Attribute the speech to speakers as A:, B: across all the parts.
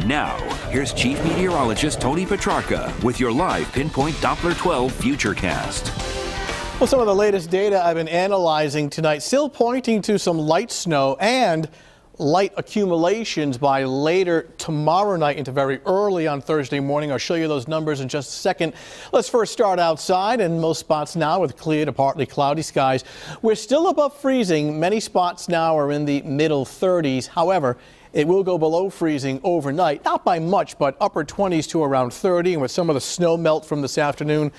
A: Now, here's Chief Meteorologist Tony Petrarca with your live Pinpoint Doppler 12 Futurecast.
B: Well, some of the latest data I've been analyzing tonight still pointing to some light snow and light accumulations by later tomorrow night into very early on Thursday morning. I'll show you those numbers in just a second. Let's first start outside, and most spots now with clear to partly cloudy skies. We're still above freezing. Many spots now are in the middle 30s. However, it will go below freezing overnight, not by much, but upper 20s to around 30. And with some of the snow melt from this afternoon,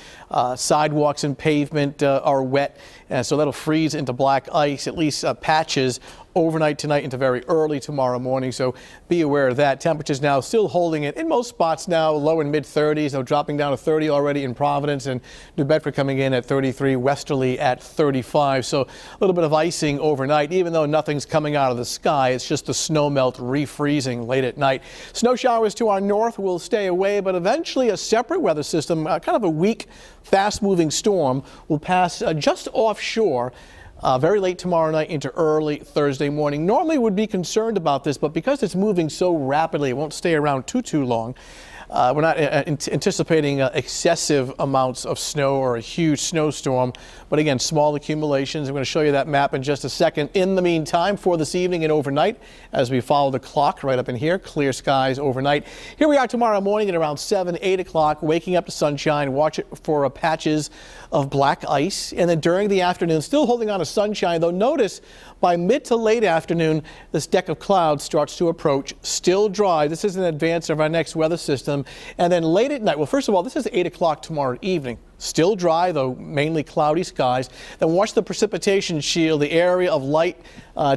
B: sidewalks and pavement are wet, and so that'll freeze into black ice, at least patches overnight tonight into very early tomorrow morning. So be aware of that. Temperatures now still holding it in most spots now, low and mid 30s. Though dropping down to 30 already in Providence, and New Bedford coming in at 33, westerly at 35. So a little bit of icing overnight, even though nothing's coming out of the sky. It's just the snow melt refreezing late at night. Snow showers to our north will stay away, but eventually a separate weather system, kind of a weak, fast-moving storm, will pass just offshore very late tomorrow night into early Thursday morning. Normally would be concerned about this, but because it's moving so rapidly, it won't stay around too long. We're not anticipating excessive amounts of snow or a huge snowstorm, but again, small accumulations. I'm going to show you that map in just a second. In the meantime, for this evening and overnight, as we follow the clock right up in here, clear skies overnight. Here we are tomorrow morning at around 7, 8 o'clock, waking up to sunshine. Watch it for patches of black ice, and then during the afternoon, still holding on to sunshine, though notice by mid to late afternoon, this deck of clouds starts to approach. Still dry. This is in advance of our next weather system. And then late at night, well, first of all, this is 8 o'clock tomorrow evening. Still dry, though mainly cloudy skies. Then watch the precipitation shield, the area of light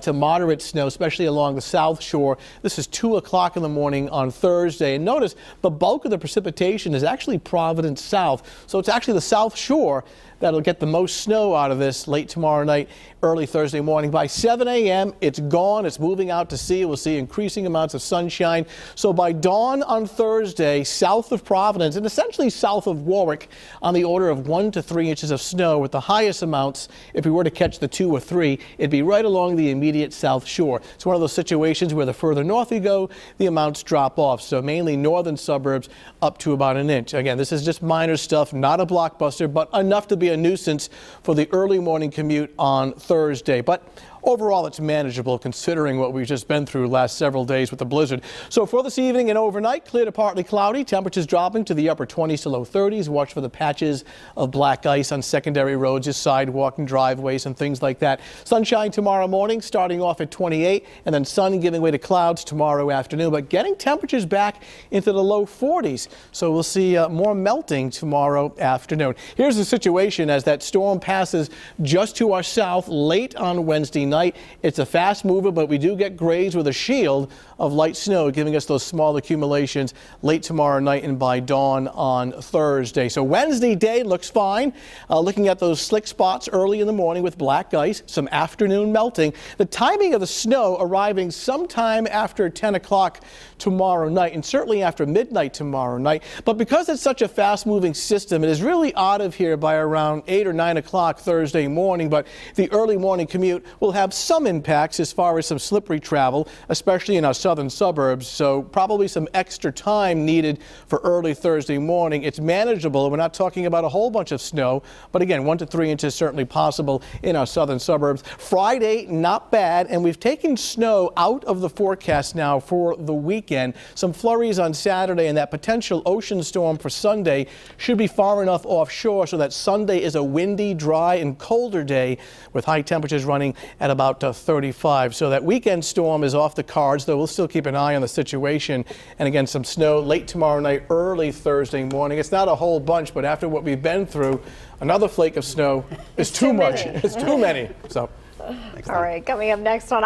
B: to moderate snow, especially along the south shore. This is 2 o'clock in the morning on Thursday. And notice the bulk of the precipitation is actually Providence south. So it's actually the south shore that'll get the most snow out of this late tomorrow night, early Thursday morning. By 7 a.m., it's gone. It's moving out to sea. We'll see increasing amounts of sunshine. So by dawn on Thursday, south of Providence and essentially south of Warwick, on the order of 1 to 3 inches of snow, with the highest amounts, if we were to catch the 2 or 3, it'd be right along the immediate south shore. It's one of those situations where the further north you go, the amounts drop off. So mainly northern suburbs up to about an inch. Again, this is just minor stuff, not a blockbuster, but enough to be a nuisance for the early morning commute on Thursday. But overall, it's manageable considering what we've just been through last several days with the blizzard. So for this evening and overnight, clear to partly cloudy, temperatures dropping to the upper 20s to low 30s. Watch for the patches of black ice on secondary roads, just sidewalk and driveways and things like that. Sunshine tomorrow morning, starting off at 28, and then sun giving way to clouds tomorrow afternoon, but getting temperatures back into the low 40s. So we'll see more melting tomorrow afternoon. Here's the situation as that storm passes just to our south late on Wednesday night. It's a fast mover, but we do get grays with a shield of light snow, giving us those small accumulations late tomorrow night and by dawn on Thursday. So Wednesday day looks fine. Looking at those slick spots early in the morning with black ice, some afternoon melting. The timing of the snow arriving sometime after 10 o'clock tomorrow night, and certainly after midnight tomorrow night. But because it's such a fast moving system, it is really out of here by around 8 or 9 o'clock Thursday morning. But the early morning commute will have some impacts as far as some slippery travel, especially in our southern suburbs. So probably some extra time needed for early Thursday morning. It's manageable. We're not talking about a whole bunch of snow, but again, 1 to 3 inches certainly possible in our southern suburbs. Friday, not bad, and we've taken snow out of the forecast now for the weekend. Some flurries on Saturday, and that potential ocean storm for Sunday should be far enough offshore so that Sunday is a windy, dry, and colder day with high temperatures running at about 35. So that weekend storm is off the cards, though we'll still keep an eye on the situation. And again, some snow late tomorrow night, early Thursday morning. It's not a whole bunch, but after what we've been through, another flake of snow is too much. It's too many. So,
C: all right, coming up next on